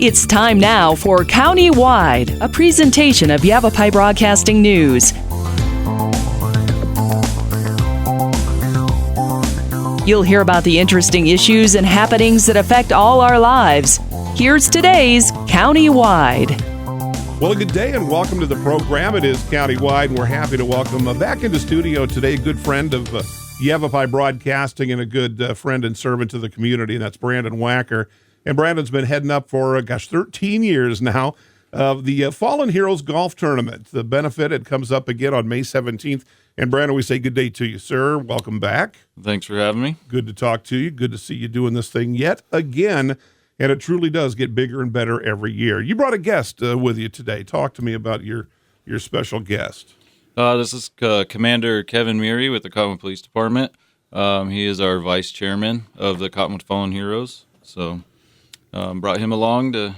It's time now for County-Wide, a presentation of Yavapai Broadcasting News. You'll hear about the interesting issues and happenings that affect all our lives. Here's today's County-Wide. Well, a good day and welcome to the program. It is County-Wide, and we're happy to welcome back into studio today a good friend of Yavapai Broadcasting and a good friend and servant to the community, and that's Brandon Wacker. And Brandon's been heading up for, 13 years now of the Fallen Heroes Golf Tournament. The benefit, it comes up again on May 17th. And Brandon, we say good day to you, sir. Welcome back. Thanks for having me. Good to talk to you. Good to see you doing this thing yet again. And it truly does get bigger and better every year. You brought a guest with you today. Talk to me about your special guest. This is Commander Kevin Murie with the Cottonwood Police Department. He is our vice chairman of the Cottonwood Fallen Heroes. So brought him along to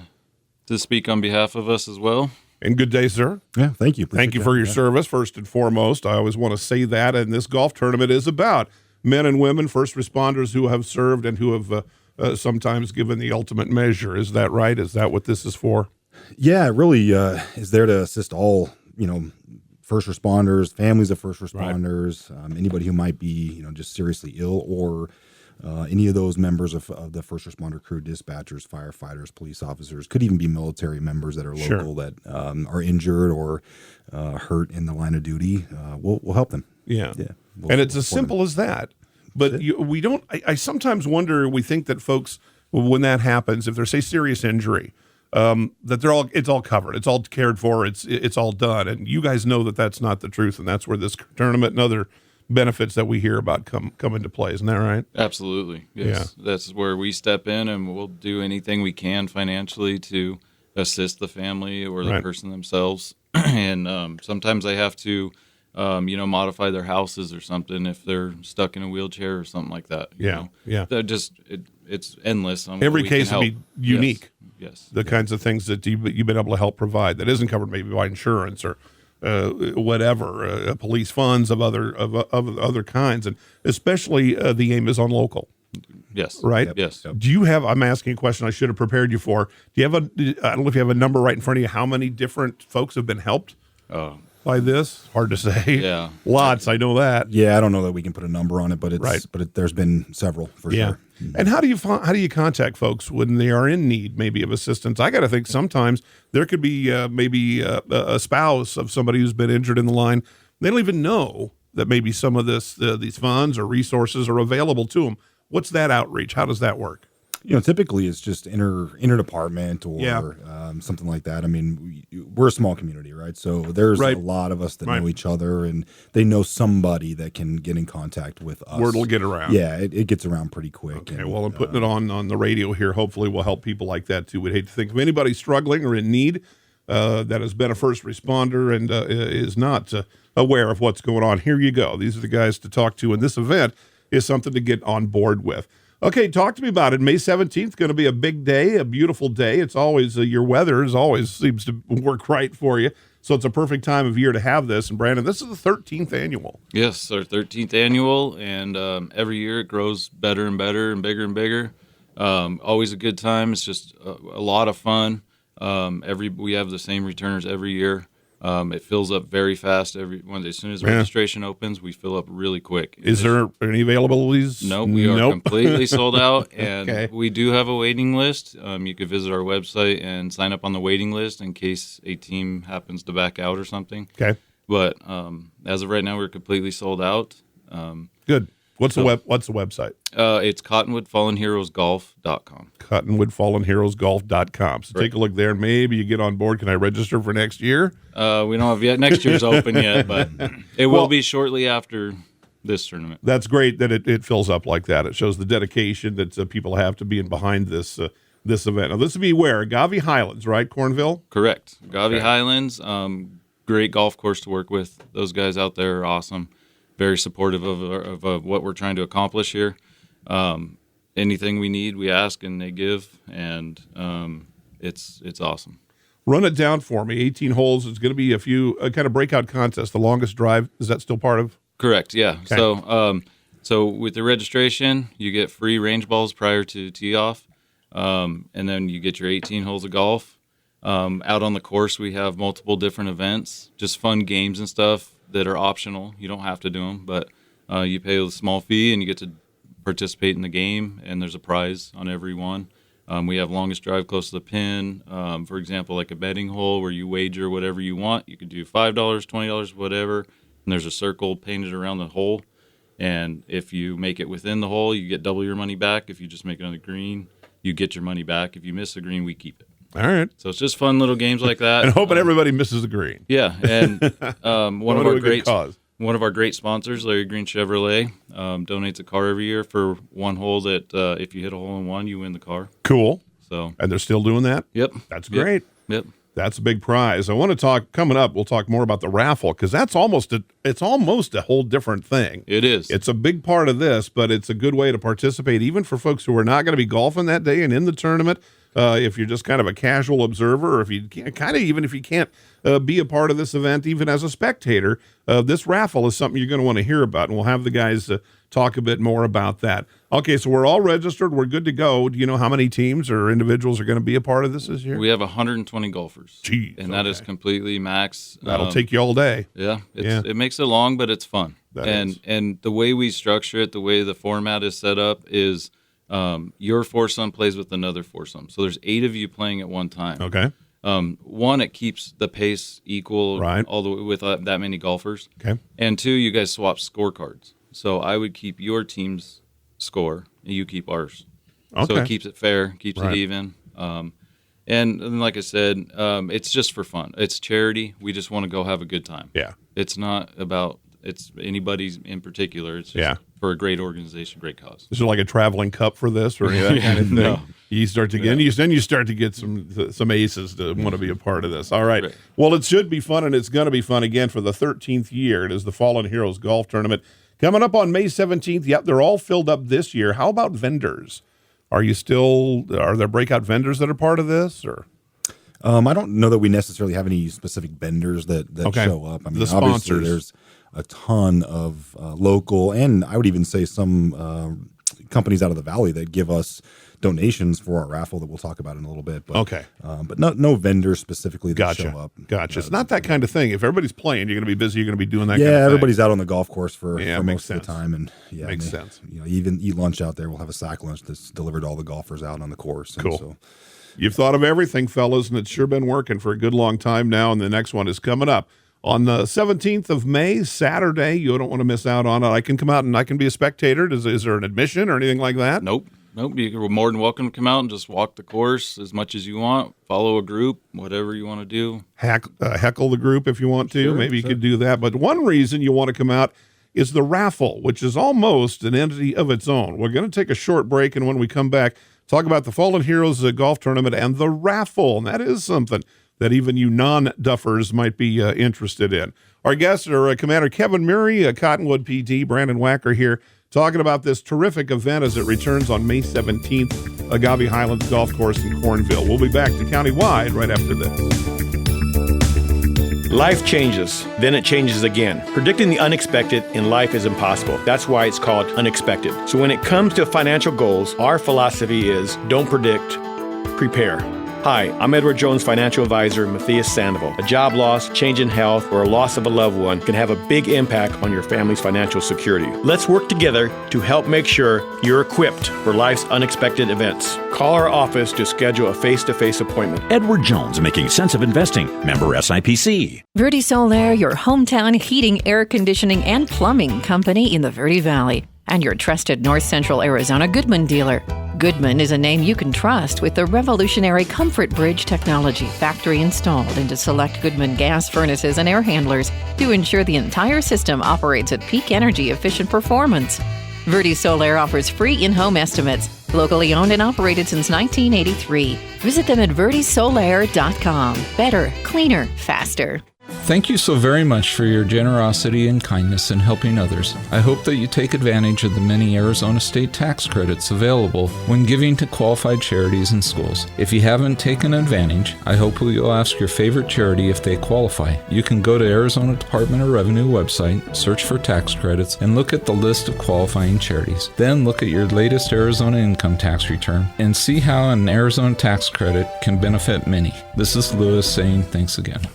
speak on behalf of us as well. And good day, sir. Yeah, thank you. Thank you for your service, first and foremost. I always want to say that. And this golf tournament is about men and women, first responders who have served and who have sometimes given the ultimate measure. Is that right? Is that what this is for? Yeah, it really is there to assist all, first responders, families of first responders, right. Anybody who might be, just seriously ill, or any of those members of the first responder crew, dispatchers, firefighters, police officers, could even be military members that are local that are injured or hurt in the line of duty. We'll help them. Yeah. And it's as simple as that. But we don't. I sometimes wonder. We think that folks, when that happens, if there's say serious injury, that it's all covered, it's all cared for, it's all done. And you guys know that that's not the truth, and that's where this tournament and other benefits that we hear about come into play. Isn't that right? Absolutely. Yes. Yeah. That's where we step in, and we'll do anything we can financially to assist the family or the person themselves. And sometimes they have to, modify their houses or something if they're stuck in a wheelchair or something like that. Yeah. It's endless. Every case will be unique. Yes. The kinds of things that you've been able to help provide that isn't covered maybe by insurance or whatever, police funds of other kinds, and especially the aim is on local. Yes. Right? Yes. Do you have, I'm asking a question I should have prepared you for. Do you have I don't know if you have a number right in front of you, how many different folks have been helped by this? Hard to say. Yeah. Lots, I know that. Yeah, I don't know that we can put a number on it, but there's been several for sure. And how do you contact folks when they are in need, maybe of assistance? I got to think sometimes there could be maybe a spouse of somebody who's been injured in the line. They don't even know that maybe some of these funds or resources are available to them. What's that outreach? How does that work? Typically it's just interdepartment or something like that. I mean, we're a small community, right? So there's a lot of us that know each other, and they know somebody that can get in contact with us. Word will get around. Yeah, it gets around pretty quick. Okay, and, I'm putting it on the radio here. Hopefully we'll help people like that too. We'd hate to think of anybody struggling or in need that has been a first responder and is not aware of what's going on. Here you go. These are the guys to talk to, and this event is something to get on board with. Okay, talk to me about it. May 17th, going to be a big day, a beautiful day. It's always, your weather always seems to work right for you. So it's a perfect time of year to have this. And Brandon, this is the 13th annual. Yes, our 13th annual. And every year it grows better and better and bigger and bigger. Always a good time. It's just a lot of fun. We have the same returners every year. It fills up very fast as soon as registration opens, we fill up really quick. Is there any availabilities? Nope, we are completely sold out, and we do have a waiting list. You could visit our website and sign up on the waiting list in case a team happens to back out or something. Okay. But as of right now, we're completely sold out. Good. What's the website? It's cottonwoodfallenheroesgolf.com. Cottonwoodfallenheroesgolf.com. So take a look there, and maybe you get on board. Can I register for next year? We don't have yet. Next year's open yet, but it will be shortly after this tournament. That's great that it fills up like that. It shows the dedication that people have to being behind this event. Now, this will be where? Agave Highlands, right? Cornville? Correct. Agave Highlands. Great golf course to work with. Those guys out there are awesome. Very supportive of what we're trying to accomplish here. Anything we need, we ask, and they give, and it's awesome. Run it down for me. 18 holes. It's going to be a few kind of breakout contests. The longest drive, is that still part of? Correct, yeah. Okay. So with the registration, you get free range balls prior to tee off. and then you get your 18 holes of golf. Out on the course, we have multiple different events, just fun games and stuff that are optional. You don't have to do them, but you pay a small fee and you get to participate in the game, and there's a prize on every one. We have longest drive close to the pin. For example, like a betting hole where you wager whatever you want. You could do $5, $20, whatever, and there's a circle painted around the hole. And if you make it within the hole, you get double your money back. If you just make it on the green, you get your money back. If you miss the green, we keep it. All right. So it's just fun little games like that. And hoping everybody misses the green. Yeah, and one of our great sponsors, Larry Green Chevrolet, donates a car every year for one hole that if you hit a hole in one, you win the car. Cool. So, and they're still doing that? Yep. That's great. Yep. That's a big prize. I want to talk, coming up, we'll talk more about the raffle, because that's almost a whole different thing. It is. It's a big part of this, but it's a good way to participate, even for folks who are not going to be golfing that day and in the tournament. If you're just kind of a casual observer, or if you can't, even if you can't be a part of this event, even as a spectator, this raffle is something you're going to want to hear about, and we'll have the guys talk a bit more about that. Okay, so we're all registered. We're good to go. Do you know how many teams or individuals are going to be a part of this year? We have 120 golfers. Jeez, and that is completely max. That'll take you all day. Yeah, it makes it long, but it's fun. And the way we structure it, the way the format is set up is your foursome plays with another foursome. So there's 8 of you playing at one time. Okay. One, it keeps the pace equal all the way with that many golfers. Okay. And 2, you guys swap scorecards. So I would keep your team's score, and you keep ours. Okay. So it keeps it fair, keeps it even. And like I said, it's just for fun. It's charity. We just want to go have a good time. Yeah. It's not about anybody's in particular. It's just for a great organization, great cause. Is there like a traveling cup for this or any of that kind of thing? No. You start to get, then you start to get some aces to want to be a part of this. All right. Well, it should be fun, and it's going to be fun again for the 13th year. It is the Fallen Heroes Golf Tournament coming up on May 17th. Yep, they're all filled up this year. How about vendors? Are there breakout vendors that are part of this, or? I don't know that we necessarily have any specific vendors that show up. I mean, the obviously sponsors. There's a ton of local, and I would even say some companies out of the valley that give us donations for our raffle that we'll talk about in a little bit. But, but no vendors specifically that show up. Gotcha. It's not that kind of thing. If everybody's playing, you're going to be busy. You're going to be doing that kind of thing. Yeah, everybody's out on the golf course for most of the time. And makes sense. You know, even eat lunch out there. We'll have a sack lunch that's delivered to all the golfers out on the course. Cool. And so, you've thought of everything, fellas, and it's sure been working for a good long time now, and the next one is coming up on the 17th of May, Saturday. You don't want to miss out on it. I can come out and I can be a spectator. Is there an admission or anything like that? Nope. You're more than welcome to come out and just walk the course as much as you want. Follow a group, whatever you want to do. Heckle the group if you want to. Maybe you could do that. But one reason you want to come out is the raffle, which is almost an entity of its own. We're going to take a short break, and when we come back, talk about the Fallen Heroes Golf Tournament and the raffle. And that is something that even you non-duffers might be interested in. Our guests are Commander Kevin Murie, Cottonwood PD, Brandon Wacker here, talking about this terrific event as it returns on May 17th, Agave Highlands Golf Course in Cornville. We'll be back to Countywide right after this. Life changes, then it changes again. Predicting the unexpected in life is impossible. That's why it's called unexpected. So when it comes to financial goals, our philosophy is don't predict, prepare. Hi, I'm Edward Jones financial advisor Matthias Sandoval. A job loss, change in health, or a loss of a loved one can have a big impact on your family's financial security. Let's work together to help make sure you're equipped for life's unexpected events. Call our office to schedule a face-to-face appointment. Edward Jones, making sense of investing. Member SIPC. Verde Solaire, your hometown heating, air conditioning, and plumbing company in the Verde Valley. And your trusted North Central Arizona Goodman dealer. Goodman is a name you can trust with the revolutionary Comfort Bridge technology factory installed into select Goodman gas furnaces and air handlers to ensure the entire system operates at peak energy efficient performance. Verde Solaire offers free in-home estimates, locally owned and operated since 1983. Visit them at verdesolaire.com. Better, cleaner, faster. Thank you so very much for your generosity and kindness in helping others. I hope that you take advantage of the many Arizona state tax credits available when giving to qualified charities and schools. If you haven't taken advantage, I hope you'll ask your favorite charity if they qualify. You can go to Arizona Department of Revenue website, search for tax credits, and look at the list of qualifying charities. Then look at your latest Arizona income tax return and see how an Arizona tax credit can benefit many. This is Lewis saying thanks again.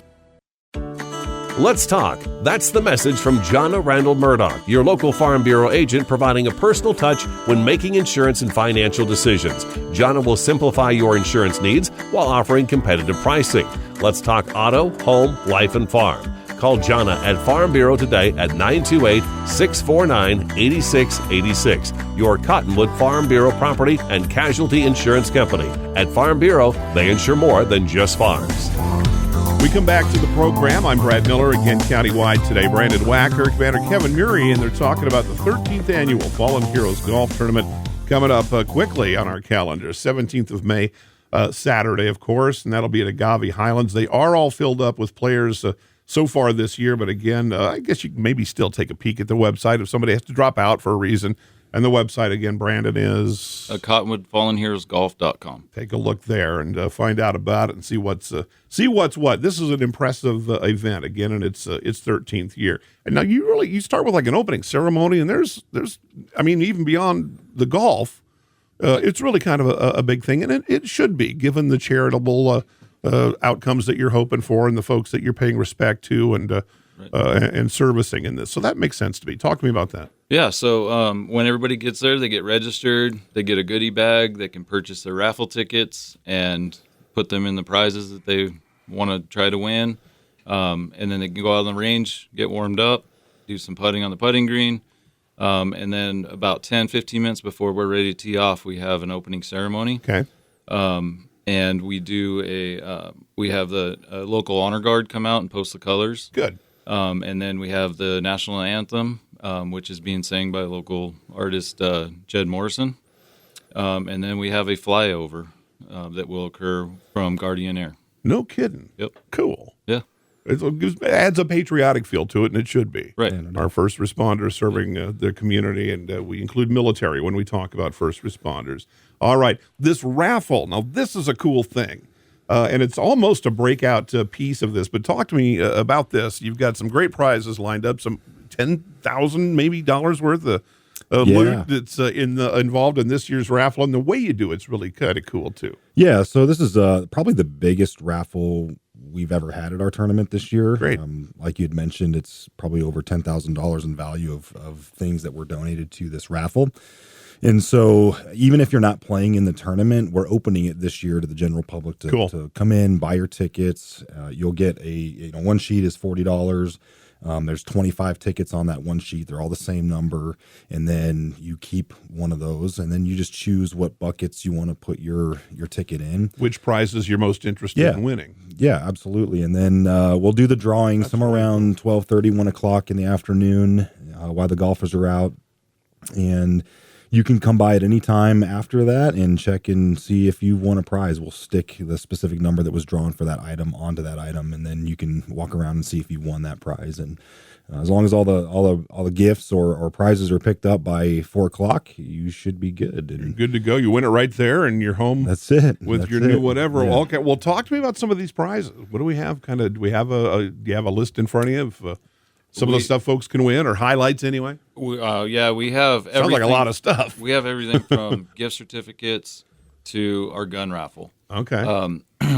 Let's talk. That's the message from Jonna Randall Murdoch, your local Farm Bureau agent, providing a personal touch when making insurance and financial decisions. Jonna will simplify your insurance needs while offering competitive pricing. Let's talk auto, home, life, and farm. Call Jonna at Farm Bureau today at 928-649-8686. Your Cottonwood Farm Bureau property and casualty insurance company. At Farm Bureau, they insure more than just farms. We come back to the program. I'm Brad Miller, again countywide today. Brandon Wacker, Commander Kevin Murie, and they're talking about the 13th annual Fallen Heroes Golf Tournament coming up quickly on our calendar. 17th of May, Saturday, of course, and that'll be at Agave Highlands. They are all filled up with players so far this year, but again, I guess you can maybe still take a peek at the website if somebody has to drop out for a reason. And the website, again, Brandon, is CottonwoodFallenHeroesGolf.com. Take a look there and find out about it and see what's what. This is an impressive event, again, and it's 13th year. And now you start with like an opening ceremony, and there's I mean, even beyond the golf, it's really kind of a big thing, and it should be, given the charitable outcomes that you're hoping for and the folks that you're paying respect to and servicing in this. So that makes sense to me. Talk to me about that. Yeah, so when everybody gets there, they get registered, they get a goodie bag, they can purchase their raffle tickets and put them in the prizes that they want to try to win. And then they can go out on the range, get warmed up, do some putting on the putting green. And then about 10, 15 minutes before we're ready to tee off, we have an opening ceremony. Okay. And we do we have the local honor guard come out and post the colors. Good. And then we have the national anthem, which is being sang by local artist Jed Morrison. And then we have a flyover that will occur from Guardian Air. No kidding. Yep. Cool. Yeah. It adds a patriotic feel to it, and it should be. Right. Our first responders serving their community, and we include military when we talk about first responders. All right. This raffle, now this is a cool thing. And it's almost a breakout piece of this, but talk to me about this. You've got some great prizes lined up, some $10,000 maybe dollars worth of loot that's involved in this year's raffle, and the way you do it's really kind of cool too. Yeah, so this is probably the biggest raffle we've ever had at our tournament this year. Great. Like you had mentioned, it's probably over $10,000 in value of things that were donated to this raffle. And so even if you're not playing in the tournament, we're opening it this year to the general public to come in, buy your tickets. You'll get one sheet is $40. There's 25 tickets on that one sheet. They're all the same number. And then you keep one of those, and then you just choose what buckets you want to put your ticket in. Which prizes you're most interested in winning. Yeah, absolutely. And then we'll do the drawing somewhere around 12:30, 1 o'clock in the afternoon while the golfers are out. And you can come by at any time after that and check and see if you won a prize. We'll stick the specific number that was drawn for that item onto that item, and then you can walk around and see if you won that prize. And as long as all the gifts or prizes are picked up by 4 o'clock, you should be good. And you're good to go. You win it right there, and you're home. That's it. With your new whatever. Yeah. Okay. Well, talk to me about some of these prizes. What do we have? Do you have a list in front of you of some of the stuff folks can win, or highlights anyway? We have everything. Sounds like a lot of stuff. We have everything from gift certificates to our gun raffle. Okay.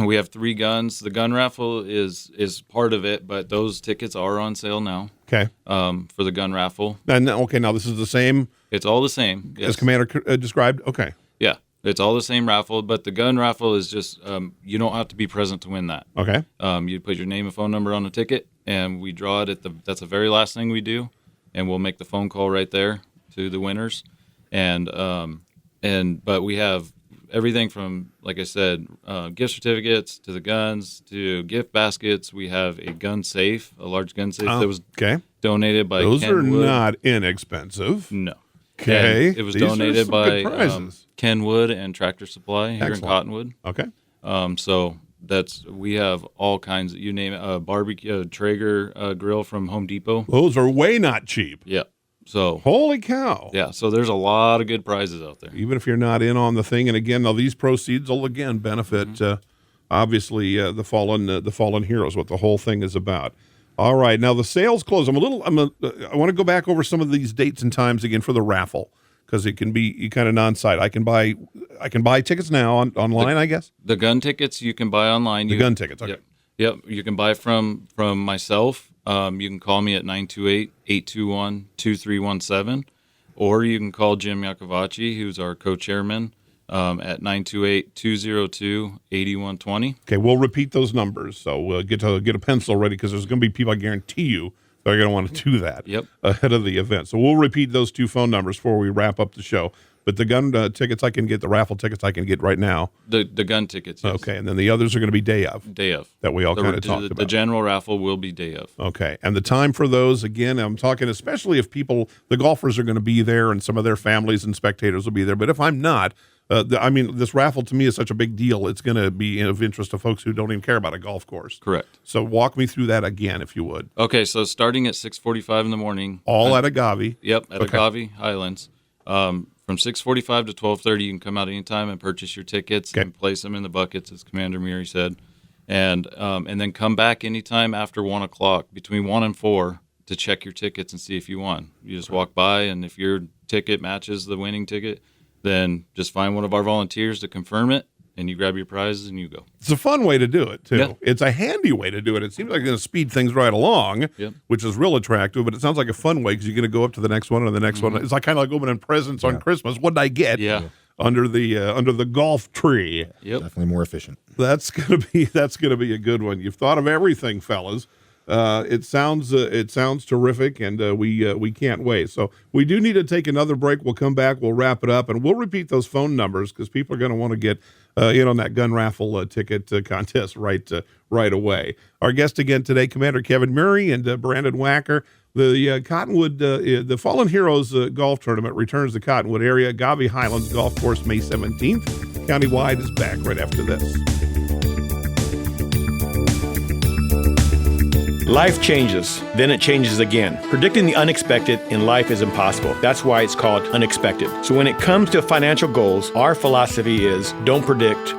We have 3 guns. The gun raffle is part of it, but those tickets are on sale now. Okay. For the gun raffle. And now this is the same. It's all the same. Yes. As Commander described. Okay. Yeah, it's all the same raffle, but the gun raffle is just you don't have to be present to win that. Okay. You put your name and phone number on the ticket, and we draw it that's the very last thing we do, and we'll make the phone call right there to the winners, but we have everything from, like I said, gift certificates to the guns to gift baskets. We have a gun safe, a large gun safe that was donated by Those Ken are Wood. Not inexpensive. No. Okay. And it was These donated by Ken Wood and Tractor Supply here in Cottonwood. Okay. So We have all kinds. You name it, barbecue, Traeger grill from Home Depot. Those are way not cheap. Yeah. So holy cow. Yeah. So there's a lot of good prizes out there. Even if you're not in on the thing. And again, now these proceeds will again benefit, obviously, the fallen heroes, what the whole thing is about. All right. Now the sales close. I want to go back over some of these dates and times again for the raffle, because it can be kind of non-site. I can buy tickets now online, I guess. The gun tickets you can buy online. Gun tickets, okay. Yep. You can buy from myself. You can call me at 928-821-2317, or you can call Jim Yavapai, who's our co-chairman, at 928-202-8120. Okay, we'll repeat those numbers. So we'll get a pencil ready, because there's going to be people, I guarantee you, that are going to want to do that ahead of the event. So we'll repeat those two phone numbers before we wrap up the show. But the gun tickets I can get, the raffle tickets I can get right now. The gun tickets, yes. Okay, and then the others are going to be day of. That we all kind of talked about. The general raffle will be day of. Okay, and the time for those, again, I'm talking especially if the golfers are going to be there and some of their families and spectators will be there. But if I'm not, this raffle to me is such a big deal. It's going to be of interest to folks who don't even care about a golf course. Correct. So walk me through that again, if you would. Okay, so starting at 6:45 in the morning. All at Agave? Yep, at Agave Highlands. From 6:45 to 12:30, you can come out anytime and purchase your tickets and place them in the buckets, as Commander Murie said, and then come back anytime after 1 o'clock, between 1 and 4, to check your tickets and see if you won. You just walk by, and if your ticket matches the winning ticket, then just find one of our volunteers to confirm it, and you grab your prizes and you go. It's a fun way to do it, too. Yeah. It's a handy way to do it. It seems like it's going to speed things right along, which is real attractive, but it sounds like a fun way, because you're going to go up to the next one and the next one. It's like kind of like opening presents on Christmas. What did I get? Under the golf tree. Yep. Definitely more efficient. That's gonna be a good one. You've thought of everything, fellas. It sounds terrific, and we can't wait. So we do need to take another break. We'll come back. We'll wrap it up, and we'll repeat those phone numbers, because people are going to want to get in on that gun raffle ticket contest right away. Our guest again today, Commander Kevin Murie and Brandon Wacker. The Cottonwood, the Fallen Heroes Golf Tournament returns to Cottonwood area, Agave Highlands Golf Course, May 17th. Countywide is back right after this. Life changes, then it changes again. Predicting the unexpected in life is impossible. That's why it's called unexpected. So when it comes to financial goals, our philosophy is don't predict,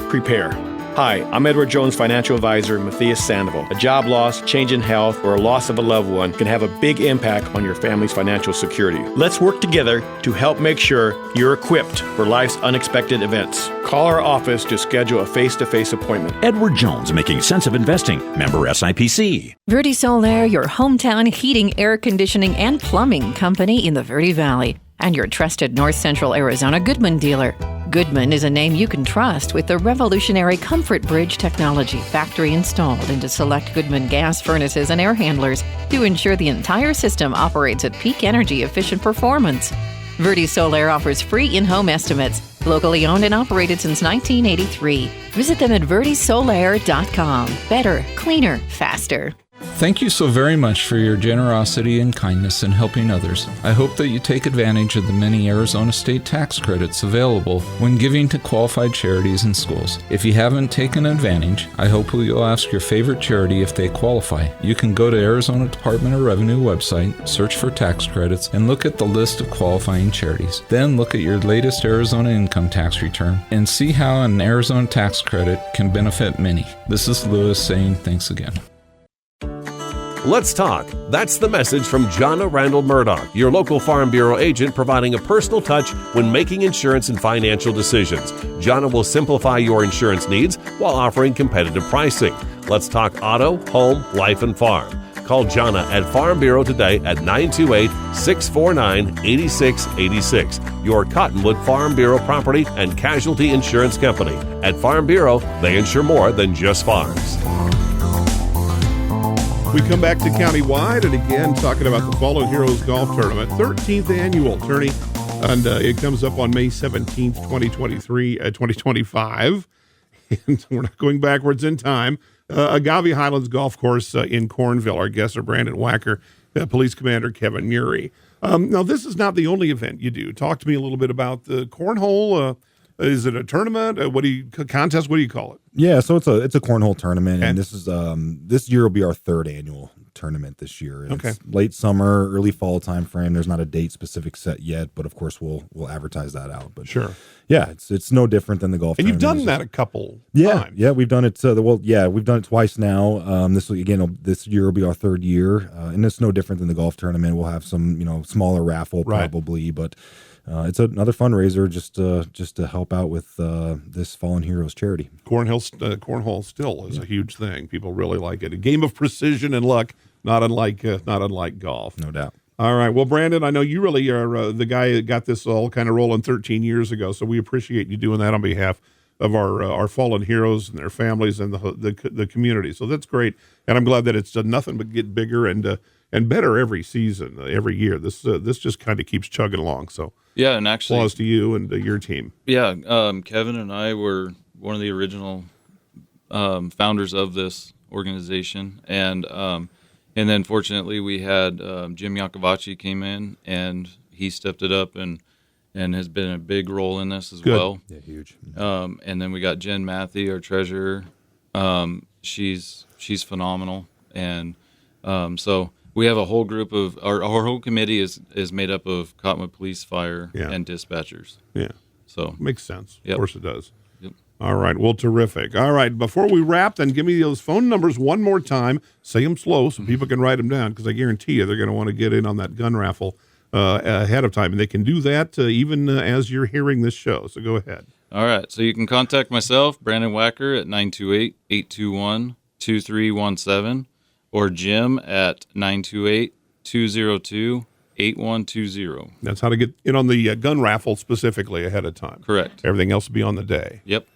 prepare. Hi, I'm Edward Jones financial advisor Matthias Sandoval. A job loss, change in health, or a loss of a loved one can have a big impact on your family's financial security. Let's work together to help make sure you're equipped for life's unexpected events. Call our office to schedule a face-to-face appointment. Edward Jones, making sense of investing. Member SIPC. Verde Solaire, your hometown heating, air conditioning, and plumbing company in the Verde Valley, and your trusted North Central Arizona Goodman dealer. Goodman is a name you can trust with the revolutionary Comfort Bridge technology, factory installed into select Goodman gas furnaces and air handlers to ensure the entire system operates at peak energy efficient performance. Verde Solaire offers free in-home estimates, locally owned and operated since 1983. Visit them at verdesolaire.com. Better, cleaner, faster. Thank you so very much for your generosity and kindness in helping others. I hope that you take advantage of the many Arizona state tax credits available when giving to qualified charities and schools. If you haven't taken advantage, I hope you'll ask your favorite charity if they qualify. You can go to Arizona Department of Revenue website, search for tax credits, and look at the list of qualifying charities. Then look at your latest Arizona income tax return and see how an Arizona tax credit can benefit many. This is Lewis saying thanks again. Let's talk. That's the message from Jonna Randall Murdoch, your local Farm Bureau agent, providing a personal touch when making insurance and financial decisions. Jonna will simplify your insurance needs while offering competitive pricing. Let's talk auto, home, life, and farm. Call Jonna at Farm Bureau today at 928-649-8686. Your Cottonwood Farm Bureau property and casualty insurance company. At Farm Bureau, they insure more than just farms. We come back to Countywide, and again, talking about the Fallen Heroes Golf Tournament, 13th annual tourney, and it comes up on May 17th, 2025, and we're not going backwards in time. Agave Highlands Golf Course in Cornville. Our guests are Brandon Wacker, Police Commander Kevin Murie. Now, this is not the only event you do. Talk to me a little bit about the cornhole. Is it a tournament? Contest? What do you call it? Yeah, so it's a cornhole tournament, and this is this year will be our third annual tournament this year. And it's late summer, early fall time frame. There's not a date specific set yet, but of course we'll advertise that out. But sure, yeah, it's no different than the golf. And tournament. You've done that a couple times. Yeah, we've done it. We've done it twice now. This year will be our third year, and it's no different than the golf tournament. We'll have some smaller raffle probably, but. It's another fundraiser just to help out with this Fallen Heroes charity. Cornhole still is a huge thing. People really like it. A game of precision and luck, not unlike golf. No doubt. All right. Well, Brandon, I know you really are the guy that got this all kind of rolling 13 years ago, so we appreciate you doing that on behalf of our fallen heroes and their families and the community. So that's great, and I'm glad that it's done nothing but get bigger and better every season, every year. This just kind of keeps chugging along. So yeah, and actually, applause to you and your team. Yeah, Kevin and I were one of the original founders of this organization, and then fortunately we had Jim Yavapai came in, and he stepped it up and has been a big role in this as well. Yeah, huge. And then we got Jen Matthey, our treasurer. She's phenomenal, and so. We have a whole group of our whole committee is made up of Cottonwood Police, Fire, and dispatchers. Yeah, so makes sense. Yep. Of course, it does. Yep. All right. Well, terrific. All right. Before we wrap, then give me those phone numbers one more time. Say them slow so people can write them down, because I guarantee you they're going to want to get in on that gun raffle ahead of time, and they can do that even as you're hearing this show. So go ahead. All right. So you can contact myself, Brandon Wacker, at 928-821-2317. Or Jim at 928-202-8120. That's how to get in on the gun raffle specifically ahead of time. Correct. Everything else will be on the day. Yep.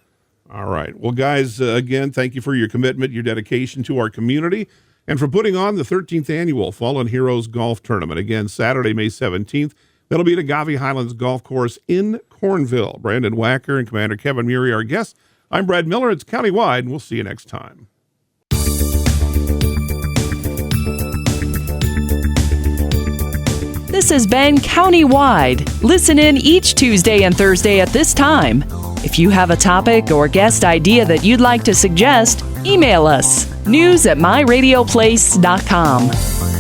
All right. Well, guys, again, thank you for your commitment, your dedication to our community, and for putting on the 13th annual Fallen Heroes Golf Tournament. Again, Saturday, May 17th. That'll be at Agave Highlands Golf Course in Cornville. Brandon Wacker and Commander Kevin Murie are guests. I'm Brad Miller. It's countywide, and we'll see you next time. This has been Countywide. Listen in each Tuesday and Thursday at this time. If you have a topic or guest idea that you'd like to suggest, email us, news@myradioplace.com.